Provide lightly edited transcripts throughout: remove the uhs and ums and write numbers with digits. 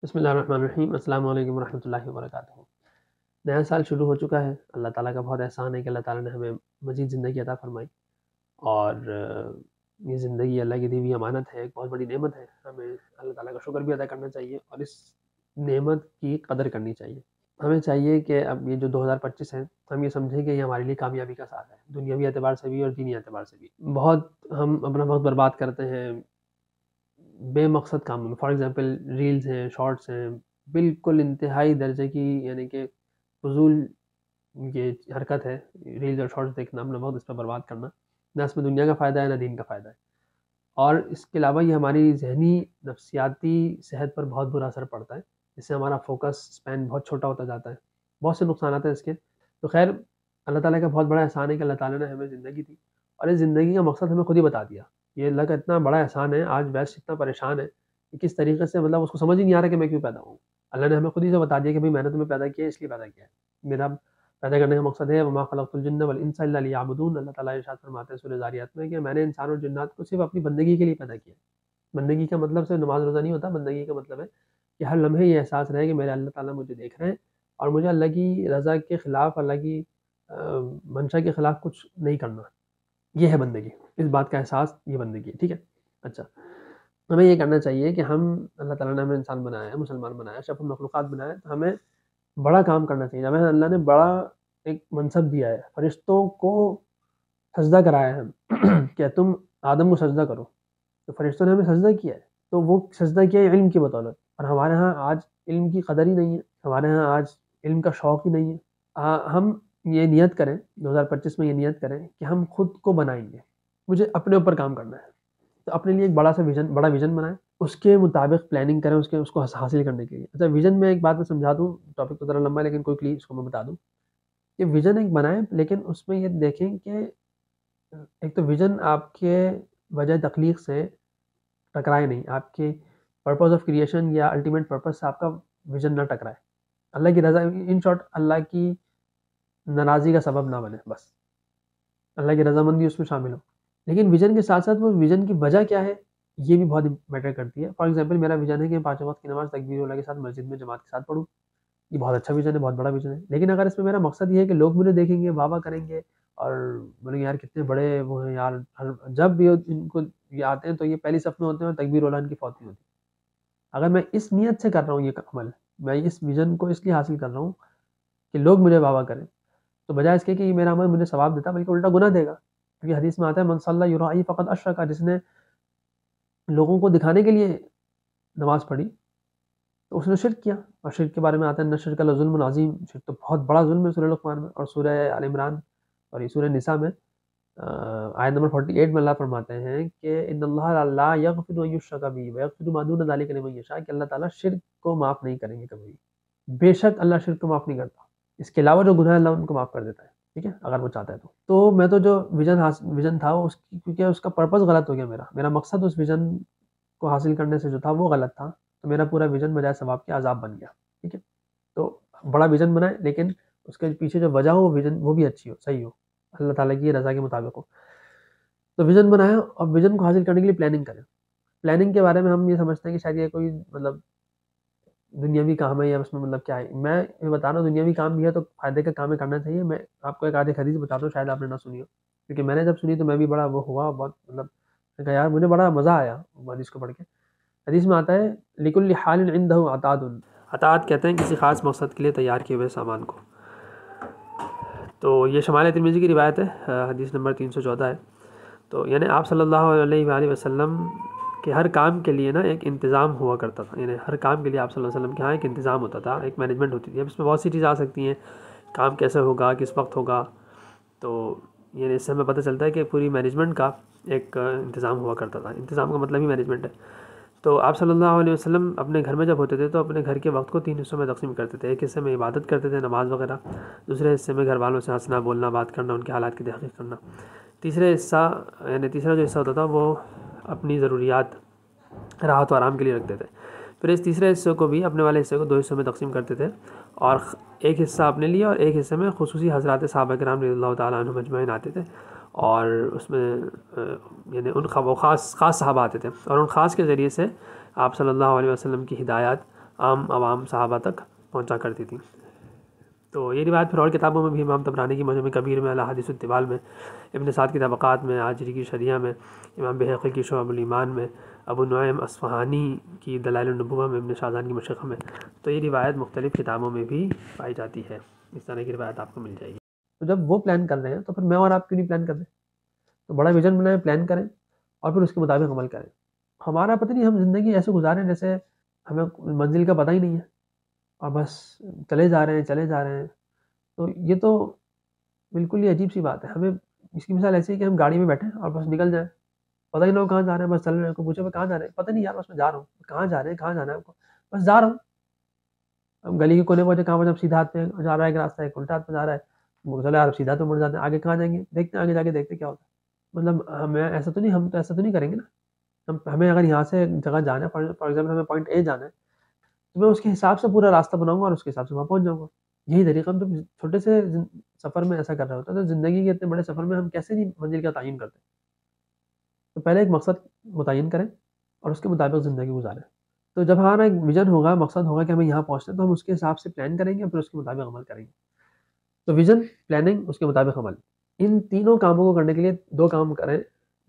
بسم اللہ الرحمن الرحیم۔ السلام علیکم ورحمۃ اللہ وبرکاتہ۔ نیا سال شروع ہو چکا ہے۔ اللہ تعالیٰ کا بہت احسان ہے کہ اللہ تعالیٰ نے ہمیں مزید زندگی عطا فرمائی، اور یہ زندگی اللہ کی دی ہوئی امانت ہے، ایک بہت بڑی نعمت ہے۔ ہمیں اللہ تعالیٰ کا شکر بھی ادا کرنا چاہیے اور اس نعمت کی قدر کرنی چاہیے۔ ہمیں چاہیے کہ اب یہ جو 2025 ہے، ہم یہ سمجھیں کہ یہ ہمارے لیے کامیابی کا سال ہے، دنیاوی اعتبار سے بھی اور دینی اعتبار سے بھی۔ بہت ہم اپنا وقت برباد کرتے ہیں بے مقصد کاموں میں، فار ایگزامپل ریلز ہیں، شارٹس ہیں، بالکل انتہائی درجے کی یعنی کہ فضول یہ حرکت ہے، ریلز اور شارٹس دیکھنا، اپنا وقت اس پر برباد کرنا، نہ اس میں دنیا کا فائدہ ہے نہ دین کا فائدہ ہے، اور اس کے علاوہ یہ ہماری ذہنی نفسیاتی صحت پر بہت برا اثر پڑتا ہے، اس سے ہمارا فوکس اسپین بہت چھوٹا ہوتا جاتا ہے، بہت سے نقصانات ہیں اس کے۔ تو خیر، اللہ تعالیٰ کا بہت بڑا احسان ہے کہ اللہ تعالیٰ نے ہمیں زندگی دی، اور اس زندگی کا مقصد ہمیں خود ہی بتا دیا۔ یہ اللہ کا اتنا بڑا احسان ہے۔ آج ویسٹ اتنا پریشان ہے کہ کس طریقے سے اس کو سمجھ ہی نہیں آ رہا کہ میں کیوں پیدا ہوں۔ اللہ نے ہمیں خود ہی سے بتا دیا کہ بھائی میں نے تمہیں پیدا کیا ہے، اس لیے پیدا کیا ہے، میرا پیدا کرنے کا مقصد ہے وما خلقت الجن والانس الا لیعبدون۔ اللہ تعالیٰ ارشاد فرماتے ہیں سورہ ذاریات میں کہ میں نے انسان اور جنات کو صرف اپنی بندگی کے لیے پیدا کیا ہے۔ بندگی کا مطلب صرف نماز روزہ نہیں ہوتا، بندگی کا مطلب ہے کہ ہر لمحے یہ احساس رہے کہ میرے اللہ تعالیٰ مجھے دیکھ رہے ہیں اور مجھے اللہ کی رضا کے خلاف، اللہ کی منشا کے خلاف کچھ نہیں کرنا۔ یہ ہے بندگی، اس بات کا احساس، یہ بندگی ہے، ٹھیک ہے۔ اچھا، ہمیں یہ کرنا چاہیے کہ ہم، اللہ تعالیٰ نے ہمیں انسان بنایا ہے، مسلمان بنایا ہے، اشرف المخلوقات بنایا ہے، تو ہمیں بڑا کام کرنا چاہیے۔ ہمیں اللہ نے بڑا ایک منصب دیا ہے، فرشتوں کو سجدہ کرایا ہے کہ تم آدم کو سجدہ کرو، تو فرشتوں نے ہمیں سجدہ کیا ہے، تو وہ سجدہ کیا ہے علم کی بدولت، اور ہمارے ہاں آج علم کی قدر ہی نہیں ہے، ہمارے ہاں آج علم کا شوق ہی نہیں ہے۔ ہم یہ نیت کریں 2025 میں، یہ نیت کریں کہ ہم خود کو بنائیں گے، مجھے اپنے اوپر کام کرنا ہے، تو اپنے لیے ایک بڑا ویژن بنائیں، اس کے مطابق پلاننگ کریں اس کو حاصل کرنے کے لیے۔ اچھا، ویژن میں ایک بات میں سمجھا دوں، ٹاپک تو ذرا لمبا ہے لیکن کوئی اس کو میں بتا دوں کہ ویژن ایک بنائیں، لیکن اس میں یہ دیکھیں کہ ایک تو ویژن آپ کے وجہ تخلیق سے ٹکرائے نہیں، آپ کے پرپز آف کریشن یا الٹیمیٹ پرپز سے آپ کا ویژن نہ ٹکرائے، اللہ کی رضا، ان شارٹ اللہ کی ناراضی کا سبب نہ بنے، بس اللہ کی رضامندی اس میں شامل ہو۔ لیکن ویژن کے ساتھ ساتھ وہ ویژن کی وجہ کیا ہے، یہ بھی بہت میٹر کرتی ہے۔ فار ایگزامپل میرا ویژن ہے کہ 5 وقت کی نماز تکبیر اللہ کے ساتھ مسجد میں جماعت کے ساتھ پڑھوں، یہ بہت اچھا ویژن ہے، بہت بڑا ویژن ہے۔ لیکن اگر اس میں میرا مقصد یہ ہے کہ لوگ مجھے دیکھیں گے، واہ واہ کریں گے اور بولیں گے یار کتنے بڑے وہ ہیں یار، جب بھی ان کو یہ آتے ہیں تو یہ پہلی صف میں ہوتے ہیں اور تکبیر اللہ ان کی فوت نہیں ہوتی۔ اگر میں اس نیت سے کر رہا ہوں یہ عمل، میں اس ویژن کو اس لیے حاصل کر رہا ہوں کہ لوگ مجھے واہ واہ کریں، تو بجائے اس کے کہ یہ میرا عمل مجھے ثواب دیتا بلکہ الٹا گناہ دے گا، کیونکہ حدیث میں آتا ہے من صلی یرائی فقط اشرک، جس نے لوگوں کو دکھانے کے لیے نماز پڑھی تو اس نے شرک کیا، اور شرک کے بارے میں آتا ہے ان شرک لظلم عظیم، شرک تو بہت بڑا ظلم ہے سورہ لقمان میں، اور سورہ آل عمران اور یہ سورہ نساء میں آیت نمبر 48 میں اللہ فرماتے ہیں کہ ان اللہ لا یغفر ان یشرک بہ ویغفر ما دون ذلک لمن یشاء، کہ اللہ تعالیٰ شرک کو معاف نہیں کریں گے کبھی، بے شک اللہ شرک کو معاف نہیں کرتا، اس کے علاوہ جو گناہ اللہ ان کو معاف کر دیتا ہے، ٹھیک ہے، اگر وہ چاہتا ہے تو میں تو جو ویژن تھا اس کی، کیونکہ اس کا پرپس غلط ہو گیا، میرا مقصد اس ویژن کو حاصل کرنے سے جو تھا وہ غلط تھا، تو میرا پورا ویژن بجائے ثواب کے عذاب بن گیا، ٹھیک ہے۔ تو بڑا ویژن بنائے لیکن اس کے پیچھے جو وجہ ہو وہ ویژن وہ بھی اچھی ہو، صحیح ہو، اللہ تعالیٰ کی رضا کے مطابق ہو۔ تو ویژن بنائیں اور ویژن کو حاصل کرنے کے لیے پلاننگ کریں۔ پلاننگ کے بارے میں ہم یہ سمجھتے ہیں کہ شاید یہ کوئی دنیاوی کام ہے، یا اس میں کیا ہے، میں یہ بتا رہا ہوں دنیاوی کام بھی ہے تو فائدے کا کام کرنا چاہیے۔ میں آپ کو ایک آدھی حدیث بتاتا ہوں، شاید آپ نے نہ سنی ہو، کیونکہ میں نے جب سنی تو میں بھی بڑا وہ ہوا، بہت میں کہا یار مجھے بڑا مزہ آیا حدیث کو پڑھ کے۔ حدیث میں آتا ہے لکل حال عنده عتاد، عتاد کہتے ہیں کسی خاص مقصد کے لیے تیار کیے ہوئے سامان کو۔ تو یہ شمال ترمذی کی روایت ہے، حدیث نمبر 314 ہے۔ تو یعنی آپ صلی اللہ علیہ وآلہ وسلم کہ ہر کام کے لیے نا ایک انتظام ہوا کرتا تھا، یعنی ہر کام کے لیے آپ صلی اللہ علیہ وسلم کے ہاں ایک انتظام ہوتا تھا، ایک مینجمنٹ ہوتی تھی۔ اب اس میں بہت سی چیزیں آ سکتی ہیں، کام کیسے ہوگا، کس وقت ہوگا، تو یعنی اس سے ہمیں پتہ چلتا ہے کہ پوری مینجمنٹ کا ایک انتظام ہوا کرتا تھا۔ انتظام کا مطلب ہی مینجمنٹ ہے۔ تو آپ صلی اللہ علیہ وسلم اپنے گھر میں جب ہوتے تھے تو اپنے گھر کے وقت کو 3 حصوں میں تقسیم کرتے تھے۔ ایک حصے میں عبادت کرتے تھے، نماز وغیرہ، دوسرے حصے میں گھر والوں سے ہنسنا بولنا، بات کرنا، ان کے حالات کی تحقیق کرنا، تیسرا جو حصہ ہوتا تھا وہ اپنی ضروریات، راحت و آرام کے لیے رکھتے تھے۔ پھر اس تیسرے حصے کو بھی، اپنے والے حصے کو 2 حصوں میں تقسیم کرتے تھے، اور ایک حصہ اپنے لیے اور ایک حصے میں خصوصی حضرات صحابہ کرام رضی اللہ تعالیٰ عنہم اجمعین آتے تھے، اور اس میں یعنی ان خاص صحابہ آتے تھے، اور ان خاص کے ذریعے سے آپ صلی اللہ علیہ وسلم کی ہدایات عام عوام صحابہ تک پہنچا کرتی تھی۔ تو یہ روایت پھر اور کتابوں میں بھی، امام طبرانی کی معجم کبیر میں، الاحادیث الطبال میں، ابن سعد کی طبقات میں، آجری کی شریعہ میں، امام بہقی کی شعب الایمان میں، ابو نعیم اصفہانی کی دلائل النبوہ میں، ابن شاذان کی مشیخہ میں، تو یہ روایت مختلف کتابوں میں بھی پائی جاتی ہے۔ اس طرح کی روایت آپ کو مل جائے گی۔ تو جب وہ پلان کر رہے ہیں تو پھر میں اور آپ کیوں نہیں پلان کر رہے؟ تو بڑا ویژن بنائیں، پلان کریں اور پھر اس کے مطابق عمل کریں۔ ہمارا پتہ نہیں، ہم زندگی ایسے گزاریں جیسے ہمیں منزل کا پتہ ہی نہیں ہے اور بس چلے جا رہے ہیں۔ تو یہ تو بالکل ہی عجیب سی بات ہے۔ ہمیں اس کی مثال ایسی ہے کہ ہم گاڑی میں بیٹھیں اور بس نکل جائیں، پتہ ہی نہ ہو کہاں جا رہے ہیں، بس چل رہے ہیں۔ کوئی پوچھے میں کہاں جا رہے ہیں، پتہ نہیں یار، بس میں جا رہا ہوں۔ کہاں جا رہے ہیں، کہاں جانا ہے آپ کو؟ بس جا رہا ہوں۔ اب گلی کے کونے پہنچے، کہاں پہنچے؟ اب سیدھا ہاتھ پہ جا رہا ہے ایک راستہ، ایک الٹا ہاتھ پہ جا رہا ہے، چلو یار اب سیدھا تو مڑ جاتے ہیں، آگے کہاں جائیں گے؟ دیکھتے ہیں آگے جا کے، دیکھتے کیا ہوتا ہے۔ مطلب ہمیں ایسا تو نہیں، ہم تو ایسا تو نہیں کریں گے نا۔ ہمیں اگر یہاں سے جگہ جانا ہے، فار ایگزامپل ہمیں پوائنٹ اے جانا ہے، تو میں اس کے حساب سے پورا راستہ بناؤں گا اور اس کے حساب سے وہاں پہنچ جاؤں گا۔ یہی طریقہ ہم تو چھوٹے سے سفر میں ایسا کر رہا ہوتا ہے، تو زندگی کے اتنے بڑے سفر میں ہم کیسے نہیں منزل کا تعین کرتے؟ تو پہلے ایک مقصد متعین کریں اور اس کے مطابق زندگی گزاریں۔ تو جب ہمارا ایک ویژن ہوگا، مقصد ہوگا کہ ہمیں یہاں پہنچنا ہے، تو ہم اس کے حساب سے پلان کریں گے اور پھر اس کے مطابق عمل کریں گے۔ تو ویژن، پلاننگ، اس کے مطابق عمل، ان تینوں کاموں کو کرنے کے لیے دو کام کریں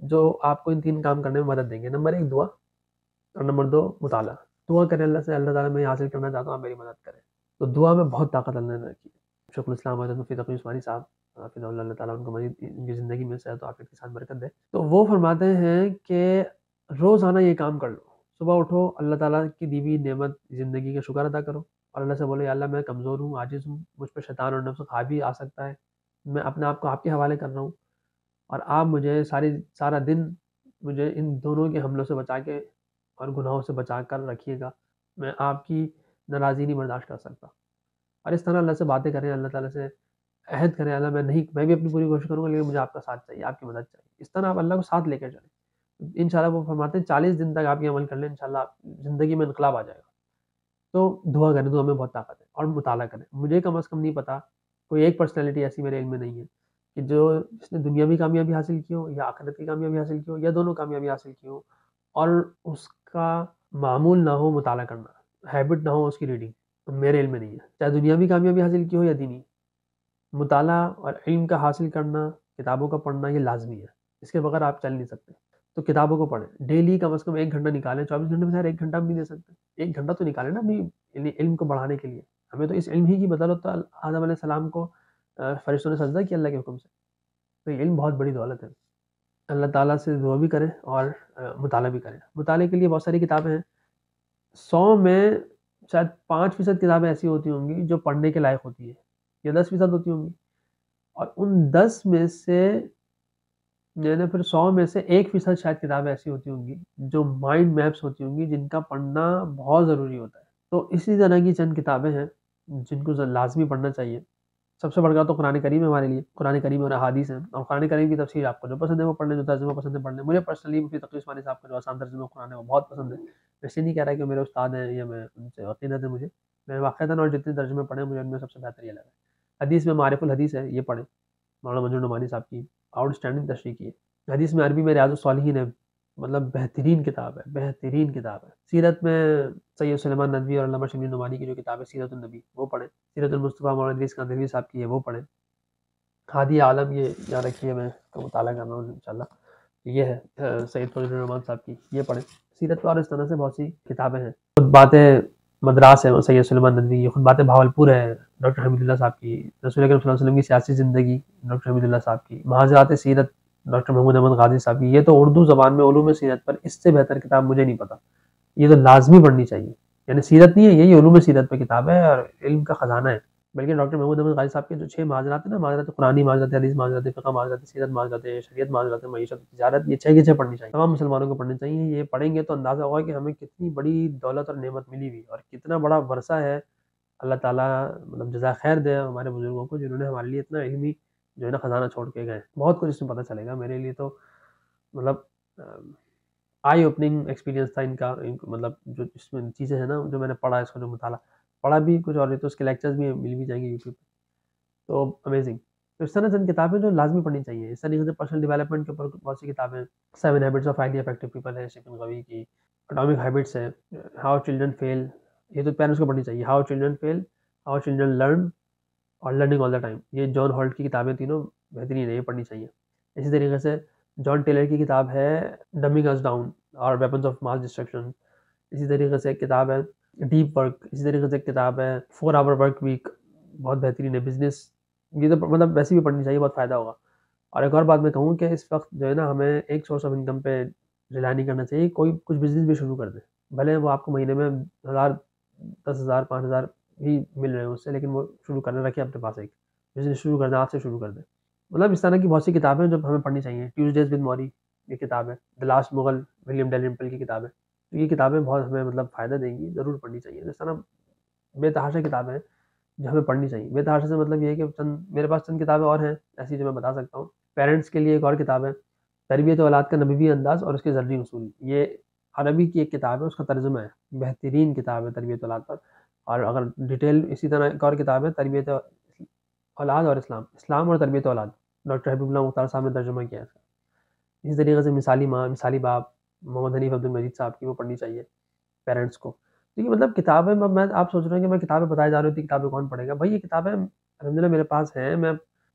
جو آپ کو ان تین کام کرنے میں مدد دیں گے۔ نمبر 1 دعا اور نمبر 2 مطالعہ۔ دعا کریں اللہ سے، اللہ تعالیٰ میں یہ حاصل کرنا چاہتا ہوں، آپ میری مدد کریں۔ تو دعا میں بہت طاقت اللہ نے رکھی ہے۔ شیخ الاسلام حضرت مفتی تقی عثمانی صاحب حافظ اللہ تعالیٰ ان کو مزید ان کی زندگی میں صحت و عافیت کے ساتھ برکت دے، تو وہ فرماتے ہیں کہ روزانہ یہ کام کر لو، صبح اٹھو، اللہ تعالیٰ کی دی ہوئی نعمت زندگی کا شکر ادا کرو اور اللہ سے بولو یا اللہ میں کمزور ہوں، عاجز ہوں، مجھ پہ شیطان اور نفس حاوی آ سکتا ہے، میں اپنے آپ کو آپ کے حوالے کر رہا ہوں اور آپ مجھے سارا دن مجھے ان دونوں کے حملوں سے بچا کے اور گناہوں سے بچا کر رکھیے گا، میں آپ کی ناراضی نہیں برداشت کر سکتا۔ اور اس طرح اللہ سے باتیں کریں، اللہ تعالیٰ سے عہد کریں، اللہ میں بھی اپنی پوری کوشش کروں گا، لیکن مجھے آپ کا ساتھ چاہیے، آپ کی مدد چاہیے۔ اس طرح آپ اللہ کو ساتھ لے کر چلیں، انشاءاللہ وہ فرماتے ہیں 40 دن تک آپ یہ عمل کر لیں، انشاءاللہ زندگی میں انقلاب آ جائے گا۔ تو دعا کریں، دعا میں بہت طاقت ہے، اور مطالعہ کریں۔ مجھے کم از کم نہیں پتا کوئی ایک پرسنالٹی ایسی میرے علم میں نہیں ہے کہ جس نے دنیاوی کامیابی حاصل کی ہو یا آخرت کی کامیابی حاصل کی ہو یا دونوں کامیابی حاصل کی ہو اور اس کا معمول نہ ہو مطالعہ کرنا، ہیبٹ نہ ہو اس کی ریڈنگ، میرے علم میں نہیں ہے۔ چاہے دنیاوی کامیابی حاصل کی ہو یا دینی، مطالعہ اور علم کا حاصل کرنا، کتابوں کا پڑھنا، یہ لازمی ہے، اس کے بغیر آپ چل نہیں سکتے۔ تو کتابوں کو پڑھیں، ڈیلی کم از کم 1 گھنٹہ نکالیں، 24 گھنٹے میں سے 1 گھنٹہ ہم نہیں دے سکتے، 1 گھنٹہ تو نکالیں نا اپنی علم کو بڑھانے کے لیے۔ ہمیں تو اس علم ہی کی بدولت تو آدم علیہ السلام کو فرشتوں نے سجدہ کیا اللہ کے حکم سے، تو یہ علم بہت بڑی دولت ہے۔ اللہ تعالیٰ سے دعا بھی کریں اور مطالعہ بھی کریں۔ مطالعے کے لیے بہت ساری کتابیں ہیں، 100 میں شاید 5% کتابیں ایسی ہوتی ہوں گی جو پڑھنے کے لائق ہوتی ہیں، یا 10% ہوتی ہوں گی، اور ان 10 میں سے یعنی پھر 100 میں سے 1% شاید کتابیں ایسی ہوتی ہوں گی جو مائنڈ میپس ہوتی ہوں گی، جن کا پڑھنا بہت ضروری ہوتا ہے۔ تو اسی طرح کی چند کتابیں ہیں جن کو لازمی پڑھنا چاہیے۔ سب سے بڑھ کر تو قرآن کریم ہے ہمارے لیے، قرآن کریم اور احادیث ہیں، اور قرآن کریم کی تفسیر آپ کو جو پسند ہے وہ پڑھ لیں، جو ترجمہ پسند ہے پڑھ لیں۔ مجھے پرسنلی مفتی تقی عثمانی صاحب کا جو آسان ترجمہ قرآن ہے وہ بہت پسند ہے۔ میں اس لیے نہیں کہہ رہا کہ میرے استاد ہیں یا میں ان سے عقیدت ہے مجھے، میں واقعتاً اور جتنے ترجمے پڑھے مجھے ان میں سب سے بہتر یہ لگا ہے۔ حدیث میں معارف الحدیث ہے، یہ پڑھیں، مولانا منظور نعمانی صاحب کی آؤٹ اسٹینڈنگ تشریح کی ہے۔ حدیث میں عربی میں ریاض الصالحین ہے، مطلب بہترین کتاب ہے، بہترین کتاب ہے۔ سیرت میں سید سلیمان ندوی اور علامہ شبلی نعمانی کی جو کتاب ہے سیرت النبی، وہ پڑھیں۔ سیرت المصطفیٰ مولانا ادریس کاندھلوی صاحب کی ہے، وہ پڑھیں۔ ہادی عالم یہ یاد رکھیے، میں تو مطالعہ کر رہا ہوں انشاءاللہ، یہ ہے سید فضل الرحمان صاحب کی، یہ پڑھیں۔ سیرت اور اس طرح سے بہت سی کتابیں ہیں۔ خطبات مدراس ہے سید سلیمان ندوی، خطبات بہاولپور ہے ڈاکٹر حمید اللہ صاحب کی، رسول اکرم صلی اللہ علیہ وسلم کی سیاسی زندگی ڈاکٹر حمید اللہ صاحب کی، محاذرات سیرت ڈاکٹر محمود احمد غازی صاحب کی۔ یہ تو اردو زبان میں علوم سیرت پر اس سے بہتر کتاب مجھے نہیں پتا، یہ تو لازمی پڑھنی چاہیے۔ یعنی سیرت نہیں ہے، یہی علوم سیرت پہ کتاب ہے اور علم کا خزانہ ہے۔ بلکہ ڈاکٹر محمود احمد غازی صاحب کے جو 6 معاذرات ہیں نا، معاذرات قرآنی، معاذرات حدیث، معاذرات فقہ، معاذرات سیرت، معاذرات شریعت، معاذرات معیشت تجارت، یہ 6 کے 6 پڑھنی چاہیے، تمام مسلمانوں کو پڑھنی چاہیے۔ یہ پڑھیں گے تو اندازہ ہوگا کہ ہمیں کتنی بڑی دولت اور نعمت ملی ہوئی اور کتنا بڑا ورثہ ہے۔ اللہ تعالیٰ مطلب جزائے خیر دے ہمارے بزرگوں کو، جنہوں نے ہمارے لیے اتنا علمی جو ہے نا خزانہ چھوڑ کے گئے۔ بہت کچھ اس میں پتہ چلے گا، میرے لیے تو مطلب آئی اوپننگ ایکسپیرینس تھا ان کا، مطلب جو اس میں چیزیں ہیں نا جو میں نے پڑھا، اس کا جو مطالعہ پڑھا بھی کچھ اور، تو اس کے لیکچرز بھی مل بھی جائیں گے یوٹیوب پہ، تو امیزنگ۔ تو اس طرح چند کتابیں جو لازمی پڑھنی چاہیے۔ اس طریقے سے پرسنل ڈیولپمنٹ کے اوپر بہت سی کتابیں، 7 habits of highly effective people ہے اسٹیفن کوی کی، اٹامک ہیبٹس ہے، ہاؤ چلڈرن فیل یہ تو پیرنٹس کو پڑھنی چاہیے. How children feel, how children learn, اور لرننگ آل دا ٹائم. یہ جان ہالٹ کی کتابیں تینوں بہترین ہے, یہ پڑھنی چاہیے. اسی طریقے سے جان ٹیلر کی کتاب ہے ڈمنگ اس ڈاؤن اور ویپنز آف ماس ڈسٹرکشن. اسی طریقے سے ایک کتاب ہے ڈیپ ورک. اسی طریقے سے ایک کتاب ہے 4 آور ورک ویک, بہت بہترین ہے. بزنس یہ تو مطلب ویسے بھی پڑھنی چاہیے, بہت فائدہ ہوگا. اور ایک اور بات میں کہوں کہ اس وقت جو ہے نا, ہمیں ایک سورس آف انکم پہ ریلائی نہیں کرنا چاہیے. کوئی کچھ بزنس بھی شروع کر دے, بھلے وہ آپ کو مہینے میں 1000 10,000 5,000 ہی مل رہے ہیں اس سے, لیکن وہ شروع کرنے رکھے اپنے پاس. ایک بزنس شروع کرنا آج سے شروع کر دیں. مطلب اس طرح کی بہت سی کتابیں جو ہمیں پڑھنی چاہیے. ٹیوزڈیز ود موری یہ کتاب ہے, دا لاسٹ مغل ولیم ڈیلرمپل کی کتاب ہے. تو یہ کتابیں بہت ہمیں مطلب فائدہ دیں گی, ضرور پڑھنی چاہیے. اس طرح بے تحاشا کتابیں ہیں جو ہمیں پڑھنی چاہیے. بے تحاشا سے مطلب یہ ہے کہ میرے پاس چند کتابیں اور ہیں ایسی جو میں بتا سکتا ہوں. پیرنٹس کے لیے ایک اور کتاب ہے تربیت اولاد کا نبوی انداز اور اس کے زرعی اصول. یہ عربی کی ایک کتاب ہے, اس کا ترجمہ ہے, بہترین کتاب ہے تربیت اولاد پر. اور اگر ڈیٹیل اسی طرح ایک اور کتاب ہے تربیت اولاد اور اسلام اور تربیت اولاد, ڈاکٹر حبیب اللہ مختار صاحب نے ترجمہ کیا ہے اس کا. اسی طریقے سے مثالی ماں مثالی باپ محمد حنیف عبد المجید صاحب کی, وہ پڑھنی چاہیے پیرنٹس کو. تو یہ مطلب کتابیں, میں آپ سوچ رہے ہیں کہ میں کتابیں بتائے جا رہی ہوتی, کتابیں کون پڑھے گا بھائی. یہ کتابیں الحمدللہ میرے پاس ہیں, میں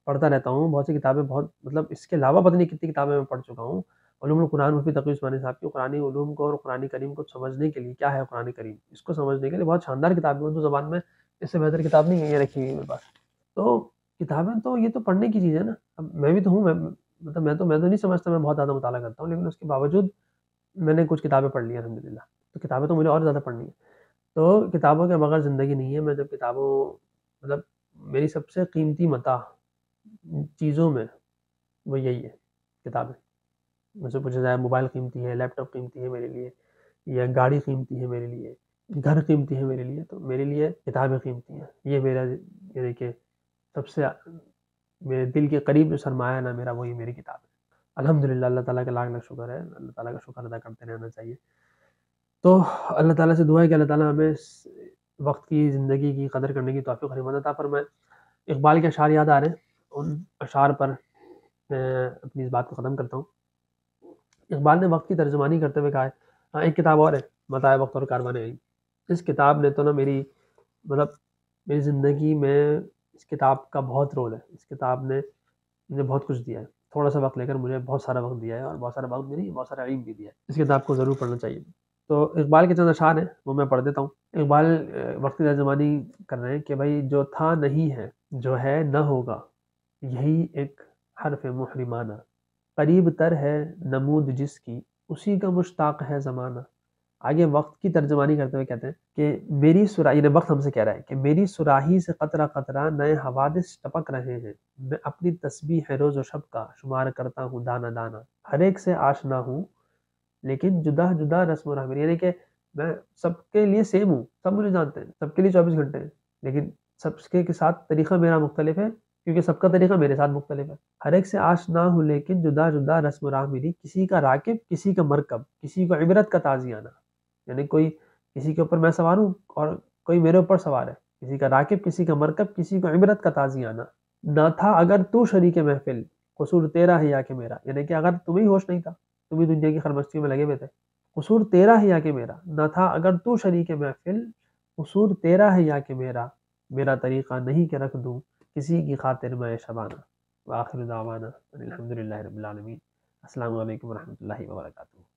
پڑھتا رہتا ہوں. بہت سی کتابیں, بہت مطلب اس کے علاوہ پتہ نہیں کتنی کتابیں میں پڑھ چکا ہوں. علوم القرآن مفتی تقی عثمانی صاحب کی قرآنی علوم کو اور قرآن کریم کو سمجھنے کے لیے, کیا ہے قرآن کریم, اس کو سمجھنے کے لیے بہت شاندار کتاب ہے. اردو زبان میں اس سے بہتر کتاب نہیں ہے, یہ رکھی ہوئی میرے پاس. تو کتابیں تو یہ تو پڑھنے کی چیز ہے نا. اب میں بھی تو ہوں, میں تو نہیں سمجھتا میں بہت زیادہ مطالعہ کرتا ہوں, لیکن اس کے باوجود میں نے کچھ کتابیں پڑھ لی الحمدللہ. تو کتابیں تو مجھے اور زیادہ پڑھنی ہے. تو کتابوں کے بغیر زندگی نہیں ہے. میں جب کتابوں مطلب میری سب سے قیمتی متاع چیزوں میں وہ یہی ہے کتابیں. مجھ سے پوچھا جائے موبائل قیمتی ہے, لیپ ٹاپ قیمتی ہے میرے لیے, یا گاڑی قیمتی ہے میرے لیے, گھر قیمتی ہے میرے لیے, تو میرے لیے کتابیں قیمتی ہیں. یہ میرا یعنی کہ سب سے میرے دل کے قریب جو سرمایہ ہے نا میرا, وہی میری کتاب ہے. الحمدللہ اللہ تعالیٰ کا لاکھ لاکھ شکر ہے, اللہ تعالیٰ کا شکر ادا کرتے رہنا چاہیے. تو اللہ تعالیٰ سے دعا ہے کہ اللہ تعالیٰ ہمیں وقت کی زندگی کی قدر کرنے کی توفیق اور ہمت عطا فرمائے. اقبال کے اشعار یاد آ رہے ہیں, ان اشعار پر میں اپنی اس بات کو ختم کرتا ہوں. اقبال نے وقت کی ترجمانی کرتے ہوئے کہا ہے, ہاں ایک کتاب اور ہے متاع وقت اور کاروان علم. اس کتاب نے تو نا میری زندگی میں اس کتاب کا بہت رول ہے. اس کتاب نے مجھے بہت کچھ دیا ہے. تھوڑا سا وقت لے کر مجھے بہت سارا وقت دیا ہے, اور بہت سارا وقت بھی نہیں, بہت سارا علم بھی دیا ہے. اس کتاب کو ضرور پڑھنا چاہیے. تو اقبال کے چند اشعار ہیں, وہ میں پڑھ دیتا ہوں. اقبال وقت کی ترجمانی کر رہے ہیں کہ بھائی جو تھا نہیں ہے, جو ہے نہ ہوگا, یہی ایک حرف محرمانہ. قریب تر ہے نمود جس کی, اسی کا مشتاق ہے زمانہ. آگے وقت کی ترجمانی کرتے ہوئے کہتے ہیں کہ میری سراہی, یعنی وقت ہم سے کہہ رہا ہے کہ میری سراہی سے قطرہ قطرہ نئے حوادث ٹپک رہے ہیں. میں اپنی تسبیح روز و شب کا شمار کرتا ہوں دانہ دانہ. ہر ایک سے آشنا ہوں لیکن جدا جدا رسم و رحم, یعنی کہ میں سب کے لیے سیم ہوں, سب مجھے جانتے ہیں, سب کے لیے 24 گھنٹے ہیں, لیکن سب کے ساتھ طریقہ میرا مختلف ہے, کیونکہ سب کا طریقہ میرے ساتھ مختلف ہے. ہر ایک سے آشنا ہوں لیکن جدا جدا رسم و راہ میری. کسی کا راکب کسی کا مرکب, کسی کو عبرت کا تازیانہ, یعنی کوئی کسی کے اوپر میں سوار ہوں اور کوئی میرے اوپر سوار ہے. کسی کا راکب کسی کا مرکب, کسی کو عبرت کا تازیانہ. نہ تھا اگر تو شریک محفل, قصور تیرا ہے یا کہ میرا, یعنی کہ اگر تمہیں ہوش نہیں تھا, تم ہی دنیا کی خرمستیوں میں لگے ہوئے تھے, قصور تیرا ہے یا کہ میرا. نہ تھا اگر تو شریک محفل, قصور تیرا ہے یا کہ میرا. میرا طریقہ نہیں کہ رکھ دوں کسی کی خاطر میں شبانہ. وآخر دعوانا الحمدللہ رب العالمین. السلام علیکم ورحمۃ اللہ وبرکاتہ.